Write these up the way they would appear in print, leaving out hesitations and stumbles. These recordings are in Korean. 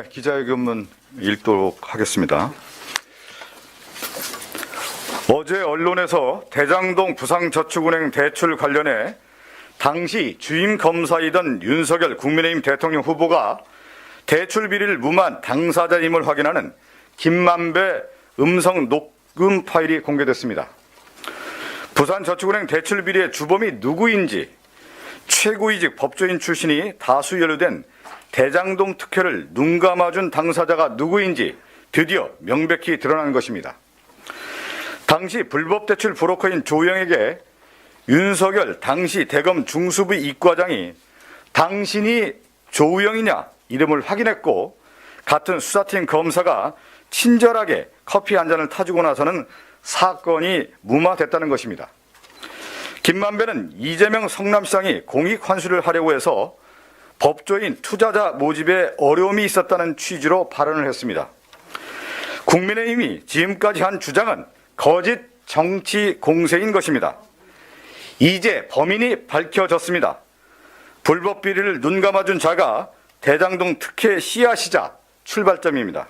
기자회견문 읽도록 하겠습니다. 어제 언론에서 대장동 부산저축은행 대출 관련해 당시 주임 검사이던 윤석열 국민의힘 대통령 후보가 대출 비리를 무마한 당사자임을 확인하는 김만배 음성 녹음 파일이 공개됐습니다. 부산저축은행 대출 비리의 주범이 누구인지, 최고위직 법조인 출신이 다수 연루된 대장동 특혜를 눈감아준 당사자가 누구인지 드디어 명백히 드러난 것입니다. 당시 불법 대출 브로커인 조영에게 윤석열 당시 대검 중수부 이과장이 당신이 조영이냐 이름을 확인했고, 같은 수사팀 검사가 친절하게 커피 한 잔을 타주고 나서는 사건이 무마됐다는 것입니다. 김만배는 이재명 성남시장이 공익 환수를 하려고 해서 법조인 투자자 모집에 어려움이 있었다는 취지로 발언을 했습니다. 국민의힘이 지금까지 한 주장은 거짓 정치 공세인 것입니다. 이제 범인이 밝혀졌습니다. 불법 비리를 눈감아준 자가 대장동 특혜 씨앗이자 출발점입니다.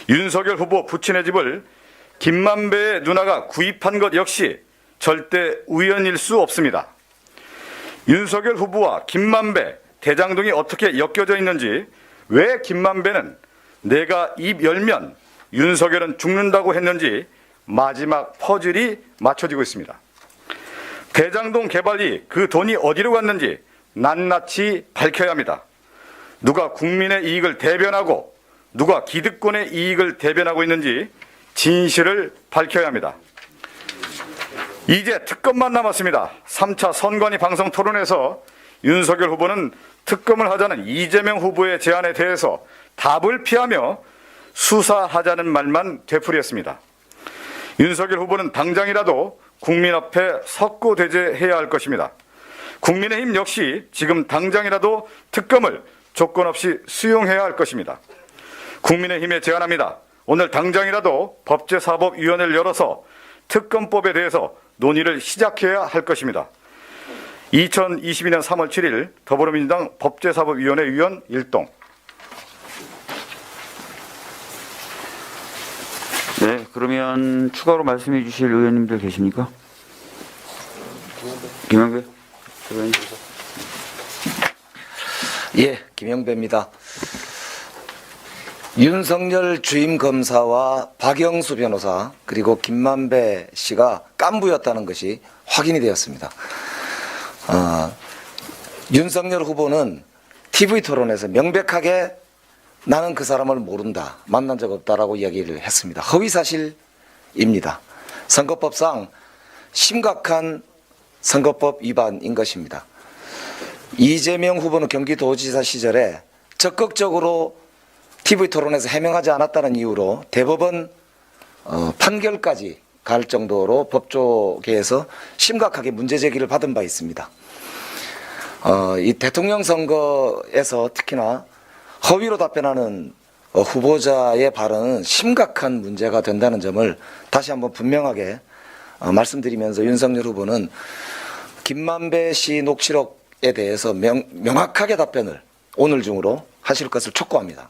윤석열 후보 부친의 집을 김만배의 누나가 구입한 것 역시 절대 우연일 수 없습니다. 윤석열 후보와 김만배, 대장동이 어떻게 엮여져 있는지, 왜 김만배는 내가 입 열면 윤석열은 죽는다고 했는지 마지막 퍼즐이 맞춰지고 있습니다. 대장동 개발이 그 돈이 어디로 갔는지 낱낱이 밝혀야 합니다. 누가 국민의 이익을 대변하고 누가 기득권의 이익을 대변하고 있는지 진실을 밝혀야 합니다. 이제 특검만 남았습니다. 3차 선관위 방송 토론에서 윤석열 후보는 특검을 하자는 이재명 후보의 제안에 대해서 답을 피하며 수사하자는 말만 되풀이했습니다. 윤석열 후보는 당장이라도 국민 앞에 석고대죄해야 할 것입니다. 국민의힘 역시 지금 당장이라도 특검을 조건 없이 수용해야 할 것입니다. 국민의힘에 제안합니다. 오늘 당장이라도 법제사법위원회를 열어서 특검법에 대해서 논의를 시작해야 할 것입니다. 2022년 3월 7일 더불어민주당 법제사법위원회 위원 일동. 네, 그러면 추가로 말씀해 주실 의원님들 계십니까? 김영배 의원님. 예, 김영배입니다. 윤석열 주임 검사와 박영수 변호사 그리고 김만배 씨가 깐부였다는 것이 확인이 되었습니다. 윤석열 후보는 TV 토론에서 명백하게 나는 그 사람을 모른다, 만난 적 없다라고 이야기를 했습니다. 허위사실입니다. 선거법상 심각한 선거법 위반인 것입니다. 이재명 후보는 경기도지사 시절에 적극적으로 TV 토론에서 해명하지 않았다는 이유로 대법원 판결까지 갈 정도로 법조계에서 심각하게 문제 제기를 받은 바 있습니다. 이 대통령 선거에서 특히나 허위로 답변하는 후보자의 발언은 심각한 문제가 된다는 점을 다시 한번 분명하게 말씀드리면서 윤석열 후보는 김만배 씨 녹취록에 대해서 명확하게 답변을 오늘 중으로 하실 것을 촉구합니다.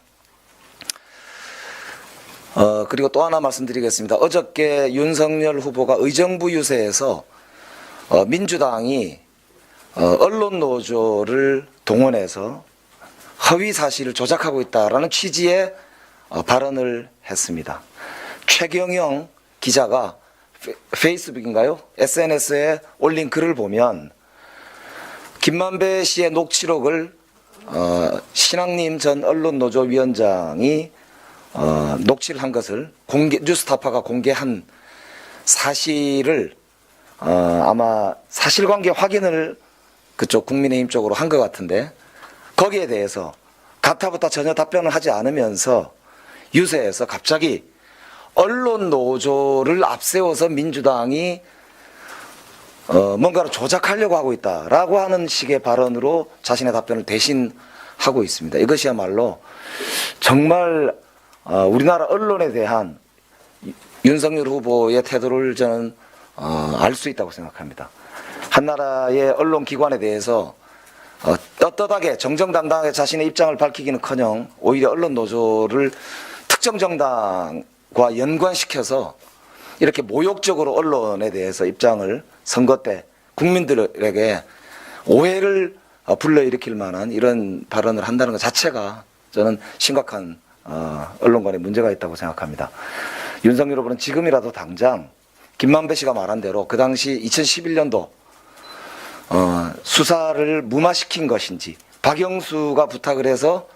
그리고 또 하나 말씀드리겠습니다. 어저께 윤석열 후보가 의정부 유세에서 민주당이 언론 노조를 동원해서 허위 사실을 조작하고 있다라는 취지의 발언을 했습니다. 최경영 기자가 페이스북인가요? SNS에 올린 글을 보면 김만배 씨의 녹취록을 신학님 전 언론노조 위원장이 녹취를 한 것을 뉴스타파가 공개한 사실을 아마 사실관계 확인을 그쪽 국민의힘 쪽으로 한 것 같은데, 거기에 대해서 가타부타 전혀 답변을 하지 않으면서 유세에서 갑자기 언론 노조를 앞세워서 민주당이 뭔가를 조작하려고 하고 있다라고 하는 식의 발언으로 자신의 답변을 대신하고 있습니다. 이것이야말로 정말 우리나라 언론에 대한 윤석열 후보의 태도를 저는 알 수 있다고 생각합니다. 한 나라의 언론기관에 대해서 떳떳하게 정정당당하게 자신의 입장을 밝히기는커녕 오히려 언론 노조를 특정 정당과 연관시켜서 이렇게 모욕적으로 언론에 대해서 입장을 선거 때 국민들에게 오해를 불러일으킬 만한 이런 발언을 한다는 것 자체가 저는 심각한 언론관에 문제가 있다고 생각합니다. 윤석열 후보는 지금이라도 당장 김만배 씨가 말한 대로 그 당시 2011년도 수사를 무마시킨 것인지 박영수가 부탁을 해서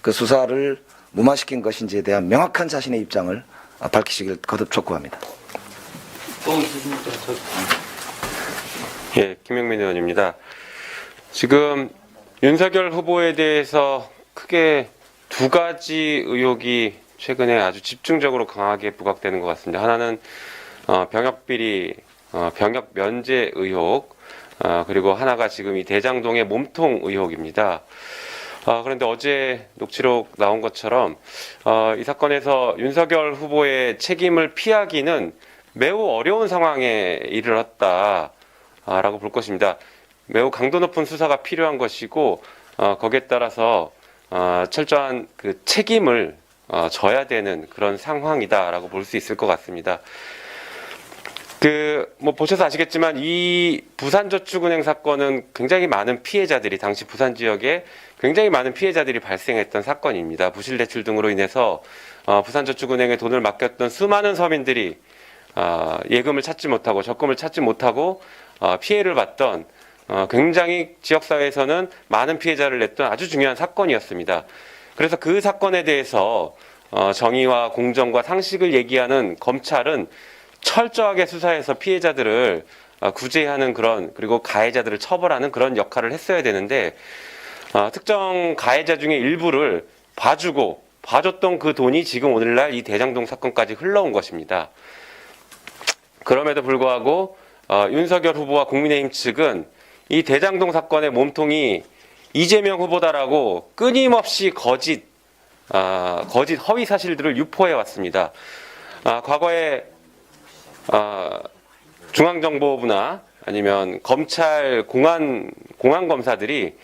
그 수사를 무마시킨 것인지에 대한 명확한 자신의 입장을 밝히시길 거듭 촉구합니다. 예, 김영민 의원입니다. 지금 윤석열 후보에 대해서 크게 두 가지 의혹이 최근에 아주 집중적으로 강하게 부각되는 것 같습니다. 하나는 병역 비리, 병역 면제 의혹, 그리고 하나가 지금 이 대장동의 몸통 의혹입니다. 그런데 어제 녹취록 나온 것처럼 이 사건에서 윤석열 후보의 책임을 피하기는 매우 어려운 상황에 이르렀다라고 볼 것입니다. 매우 강도 높은 수사가 필요한 것이고 거기에 따라서 철저한 그 책임을 져야 되는 그런 상황이다라고 볼 수 있을 것 같습니다. 뭐 보셔서 아시겠지만 이 부산저축은행 사건은 굉장히 많은 피해자들이 당시 부산 지역에 굉장히 많은 피해자들이 발생했던 사건입니다. 부실 대출 등으로 인해서 부산저축은행에 돈을 맡겼던 수많은 서민들이 예금을 찾지 못하고 적금을 찾지 못하고 피해를 봤던 굉장히 지역사회에서는 많은 피해자를 냈던 아주 중요한 사건이었습니다. 그래서 그 사건에 대해서 정의와 공정과 상식을 얘기하는 검찰은 철저하게 수사해서 피해자들을 구제하는 그리고 가해자들을 처벌하는 그런 역할을 했어야 되는데 특정 가해자 중에 일부를 봐줬던 그 돈이 지금 오늘날 이 대장동 사건까지 흘러온 것입니다. 그럼에도 불구하고 윤석열 후보와 국민의힘 측은 이 대장동 사건의 몸통이 이재명 후보다라고 끊임없이 거짓 허위 사실들을 유포해 왔습니다. 과거에 중앙정보부나 아니면 검찰 공안 검사들이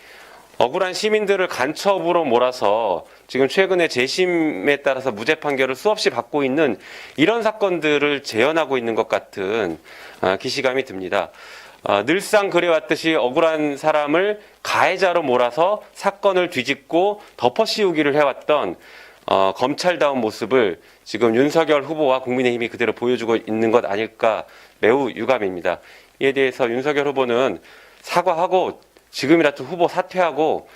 억울한 시민들을 간첩으로 몰아서 지금 최근에 재심에 따라서 무죄 판결을 수없이 받고 있는 이런 사건들을 재현하고 있는 것 같은 기시감이 듭니다. 늘상 그래왔듯이 억울한 사람을 가해자로 몰아서 사건을 뒤집고 덮어씌우기를 해왔던 검찰다운 모습을 지금 윤석열 후보와 국민의힘이 그대로 보여주고 있는 것 아닐까 매우 유감입니다. 이에 대해서 윤석열 후보는 사과하고 지금이라도 후보 사퇴하고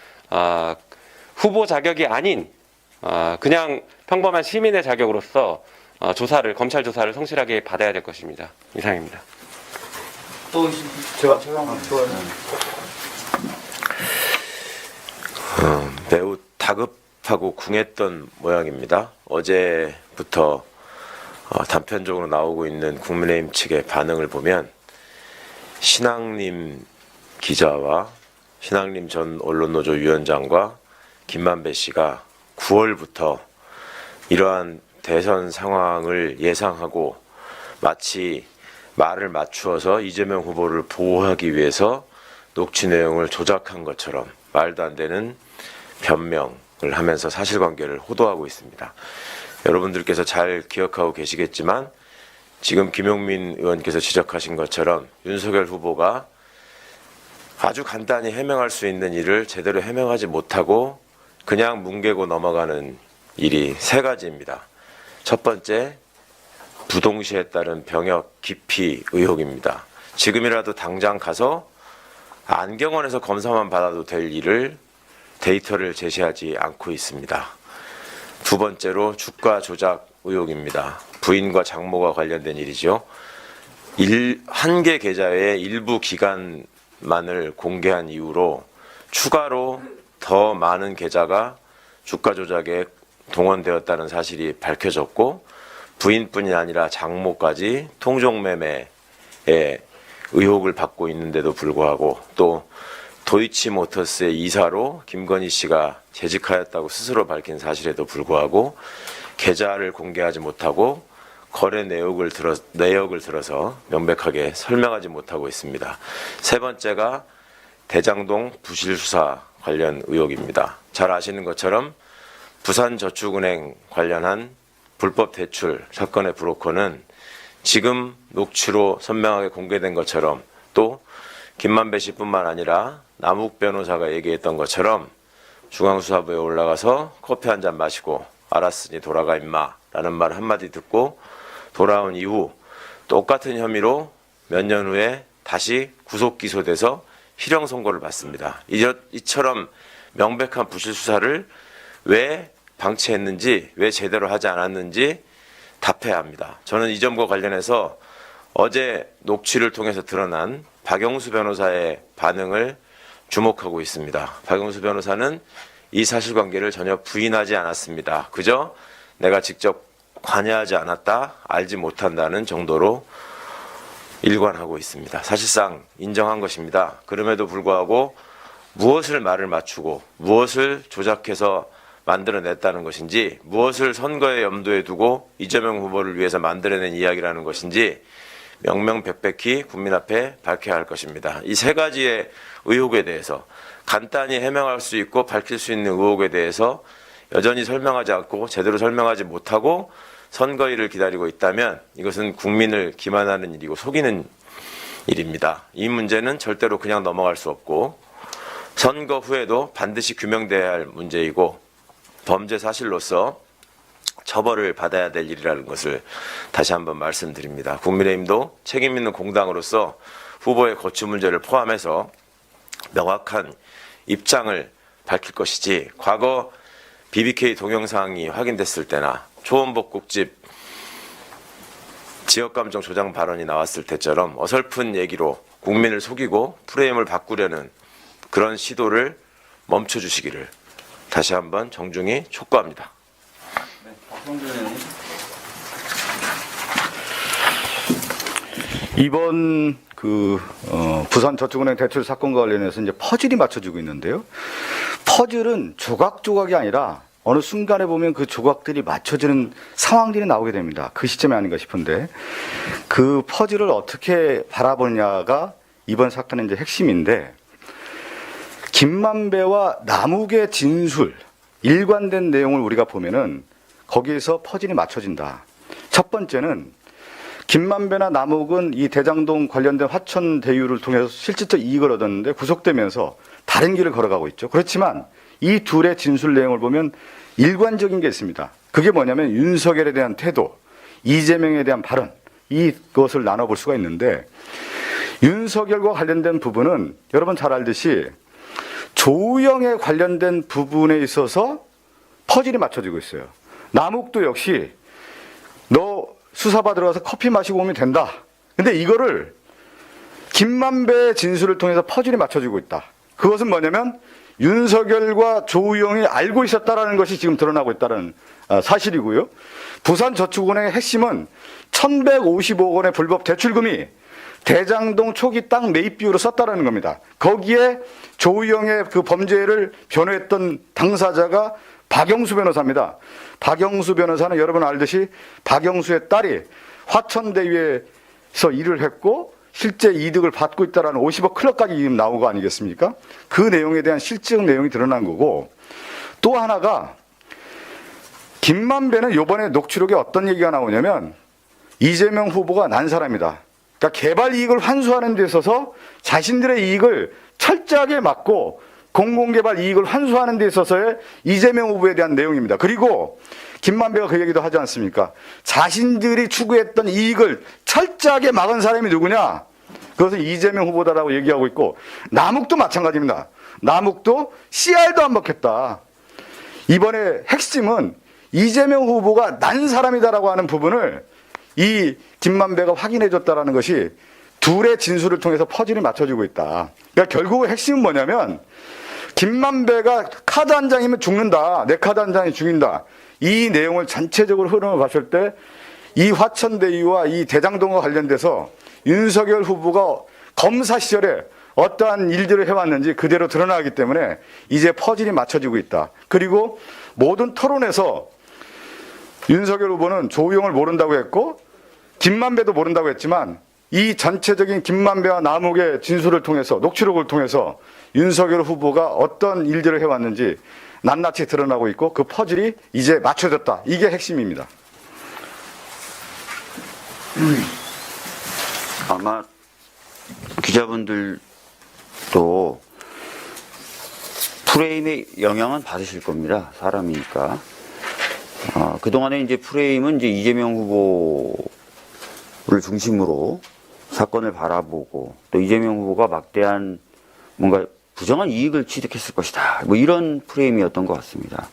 후보 자격이 아닌 그냥 평범한 시민의 자격으로서 검찰 조사를 성실하게 받아야 될 것입니다. 이상입니다. 매우 다급하고 궁했던 모양입니다. 어제부터 단편적으로 나오고 있는 국민의힘 측의 반응을 보면 신앙림 기자와 신앙림 전 언론노조 위원장과 김만배 씨가 9월부터 이러한 대선 상황을 예상하고 마치 말을 맞추어서 이재명 후보를 보호하기 위해서 녹취 내용을 조작한 것처럼 말도 안 되는 변명을 하면서 사실관계를 호도하고 있습니다. 여러분들께서 잘 기억하고 계시겠지만 지금 김용민 의원께서 지적하신 것처럼 윤석열 후보가 아주 간단히 해명할 수 있는 일을 제대로 해명하지 못하고 그냥 뭉개고 넘어가는 일이 세 가지입니다. 첫 번째, 부동시에 따른 병역 기피 의혹입니다. 지금이라도 당장 가서 안경원에서 검사만 받아도 될 일을 데이터를 제시하지 않고 있습니다. 두 번째로 주가 조작 의혹입니다. 부인과 장모가 관련된 일이죠. 한 개 계좌의 일부 기간만을 공개한 이후로 추가로 더 많은 계좌가 주가 조작에 동원되었다는 사실이 밝혀졌고 부인뿐이 아니라 장모까지 통종매매에 의혹을 받고 있는데도 불구하고 또 도이치모터스의 이사로 김건희 씨가 재직하였다고 스스로 밝힌 사실에도 불구하고 계좌를 공개하지 못하고 거래 내역을 들어서 명백하게 설명하지 못하고 있습니다. 세 번째가 대장동 부실 수사 관련 의혹입니다. 잘 아시는 것처럼 부산저축은행 관련한 불법 대출 사건의 브로커는 지금 녹취로 선명하게 공개된 것처럼 또 김만배 씨뿐만 아니라 남욱 변호사가 얘기했던 것처럼 중앙수사부에 올라가서 커피 한 잔 마시고 알았으니 돌아가 임마 라는 말 한마디 듣고 돌아온 이후 똑같은 혐의로 몇 년 후에 다시 구속 기소돼서 실형 선고를 받습니다. 이처럼 명백한 부실 수사를 왜 방치했는지, 왜 제대로 하지 않았는지 답해야 합니다. 저는 이 점과 관련해서 어제 녹취를 통해서 드러난 박영수 변호사의 반응을 주목하고 있습니다. 박영수 변호사는 이 사실관계를 전혀 부인하지 않았습니다. 그저 내가 직접 관여하지 않았다, 알지 못한다는 정도로 일관하고 있습니다. 사실상 인정한 것입니다. 그럼에도 불구하고 무엇을 말을 맞추고 무엇을 조작해서 만들어냈다는 것인지, 무엇을 선거에 염두에 두고 이재명 후보를 위해서 만들어낸 이야기라는 것인지 명명백백히 국민 앞에 밝혀야 할 것입니다. 이 세 가지의 의혹에 대해서 간단히 해명할 수 있고 밝힐 수 있는 의혹에 대해서 여전히 설명하지 않고 제대로 설명하지 못하고 선거일을 기다리고 있다면 이것은 국민을 기만하는 일이고 속이는 일입니다. 이 문제는 절대로 그냥 넘어갈 수 없고 선거 후에도 반드시 규명돼야 할 문제이고 범죄 사실로서 처벌을 받아야 될 일이라는 것을 다시 한번 말씀드립니다. 국민의힘도 책임 있는 공당으로서 후보의 거취 문제를 포함해서 명확한 입장을 밝힐 것이지, 과거 BBK 동영상이 확인됐을 때나 초원복국집 지역감정 조장 발언이 나왔을 때처럼 어설픈 얘기로 국민을 속이고 프레임을 바꾸려는 그런 시도를 멈춰주시기를 다시 한번 정중히 촉구합니다. 이번 부산저축은행 대출 사건과 관련해서 이제 퍼즐이 맞춰지고 있는데요. 퍼즐은 조각조각이 아니라 어느 순간에 보면 그 조각들이 맞춰지는 상황들이 나오게 됩니다. 그 시점이 아닌가 싶은데, 그 퍼즐을 어떻게 바라보냐가 이번 사건의 이제 핵심인데, 김만배와 남욱의 진술, 일관된 내용을 우리가 보면은 거기에서 퍼즐이 맞춰진다. 첫 번째는 김만배나 남욱은 이 대장동 관련된 화천 대유를 통해서 실질적 이익을 얻었는데 구속되면서 다른 길을 걸어가고 있죠. 그렇지만 이 둘의 진술 내용을 보면 일관적인 게 있습니다. 그게 뭐냐면 윤석열에 대한 태도, 이재명에 대한 발언, 이것을 나눠볼 수가 있는데, 윤석열과 관련된 부분은 여러분 잘 알듯이 조우영에 관련된 부분에 있어서 퍼즐이 맞춰지고 있어요. 남욱도 역시 너 수사받으러 가서 커피 마시고 오면 된다. 근데 이거를 김만배의 진술을 통해서 퍼즐이 맞춰지고 있다. 그것은 뭐냐면 윤석열과 조우영이 알고 있었다라는 것이 지금 드러나고 있다는 사실이고요. 부산저축은행의 핵심은 1,150억 원의 불법 대출금이 대장동 초기 땅 매입 비율로 썼다라는 겁니다. 거기에 조우영의 그 범죄를 변호했던 당사자가 박영수 변호사입니다. 박영수 변호사는 여러분 알듯이 박영수의 딸이 화천대유에서 일을 했고 실제 이득을 받고 있다라는 50억 클럽까지 지금 나온 거 아니겠습니까? 그 내용에 대한 실적 내용이 드러난 거고, 또 하나가 김만배는 이번에 녹취록에 어떤 얘기가 나오냐면 이재명 후보가 난 사람이다. 그러니까 개발 이익을 환수하는 데 있어서 자신들의 이익을 철저하게 막고 공공개발 이익을 환수하는 데 있어서의 이재명 후보에 대한 내용입니다. 그리고 김만배가 그 얘기도 하지 않습니까? 자신들이 추구했던 이익을 철저하게 막은 사람이 누구냐? 그것은 이재명 후보다라고 얘기하고 있고, 남욱도 마찬가지입니다. 남욱도 CR도 안 먹혔다. 이번에 핵심은 이재명 후보가 난 사람이다라고 하는 부분을 이 김만배가 확인해 줬다라는 것이 둘의 진술을 통해서 퍼즐이 맞춰지고 있다. 그러니까 결국 핵심은 뭐냐면 김만배가 카드 한 장이면 죽는다. 내 카드 한 장이 죽인다. 이 내용을 전체적으로 흐름을 봤을 때 이 화천대유와 이 대장동과 관련돼서 윤석열 후보가 검사 시절에 어떠한 일들을 해왔는지 그대로 드러나기 때문에 이제 퍼즐이 맞춰지고 있다. 그리고 모든 토론에서 윤석열 후보는 조우영을 모른다고 했고 김만배도 모른다고 했지만 이 전체적인 김만배와 남욱의 진술을 통해서 녹취록을 통해서 윤석열 후보가 어떤 일들을 해왔는지 낱낱이 드러나고 있고 그 퍼즐이 이제 맞춰졌다. 이게 핵심입니다. 아마 기자분들도 프레임의 영향은 받으실 겁니다. 사람이니까. 그동안에 이제 프레임은 이제 이재명 후보를 중심으로 사건을 바라보고 또 이재명 후보가 막대한 뭔가 부정한 이익을 취득했을 것이다. 뭐 이런 프레임이었던 것 같습니다.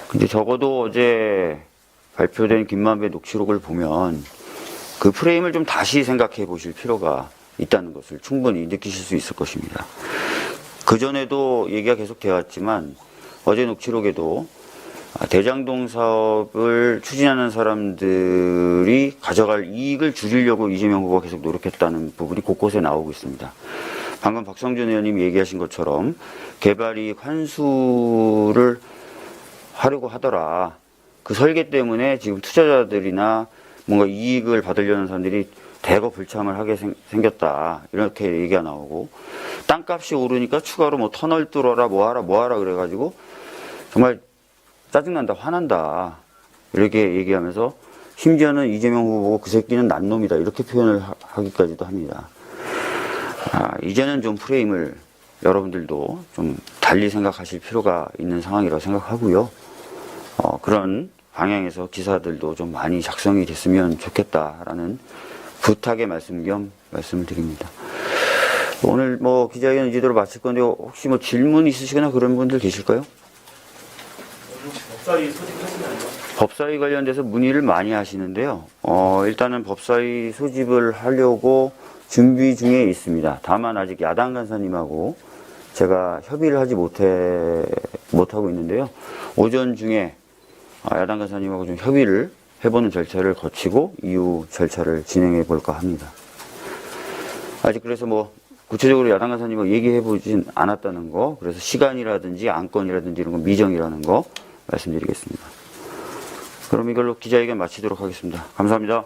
근데 적어도 어제 발표된 김만배 녹취록을 보면 그 프레임을 좀 다시 생각해 보실 필요가 있다는 것을 충분히 느끼실 수 있을 것입니다. 그전에도 얘기가 계속 되어 왔지만 어제 녹취록에도 대장동 사업을 추진하는 사람들이 가져갈 이익을 줄이려고 이재명 후보가 계속 노력했다는 부분이 곳곳에 나오고 있습니다. 방금 박성준 의원님이 얘기하신 것처럼 개발이익 환수를 하려고 하더라. 그 설계 때문에 지금 투자자들이나 뭔가 이익을 받으려는 사람들이 대거 불참을 하게 생겼다. 이렇게 얘기가 나오고 땅값이 오르니까 추가로 뭐 터널 뚫어라 뭐하라 그래가지고 정말 짜증난다 화난다 이렇게 얘기하면서 심지어는 이재명 후보가 그 새끼는 난 놈이다 이렇게 표현을 하기까지도 합니다. 이제는 좀 프레임을 여러분들도 좀 달리 생각하실 필요가 있는 상황이라고 생각하고요. 그런 방향에서 기사들도 좀 많이 작성이 됐으면 좋겠다라는 부탁의 말씀 겸 말씀을 드립니다. 오늘 뭐 기자회견 이대로 마칠 건데 혹시 뭐 질문 있으시거나 그런 분들 계실까요? 법사위 관련돼서 문의를 많이 하시는데요. 일단은 법사위 소집을 하려고 준비 중에 있습니다. 다만 아직 야당 간사님하고 제가 협의를 하지 못하고 있는데요. 오전 중에 야당 간사님하고 좀 협의를 해보는 절차를 거치고 이후 절차를 진행해 볼까 합니다. 아직 그래서 뭐 구체적으로 야당 간사님하고 얘기해 보진 않았다는 거, 그래서 시간이라든지 안건이라든지 이런 거 미정이라는 거 말씀드리겠습니다. 그럼 이걸로 기자회견 마치도록 하겠습니다. 감사합니다.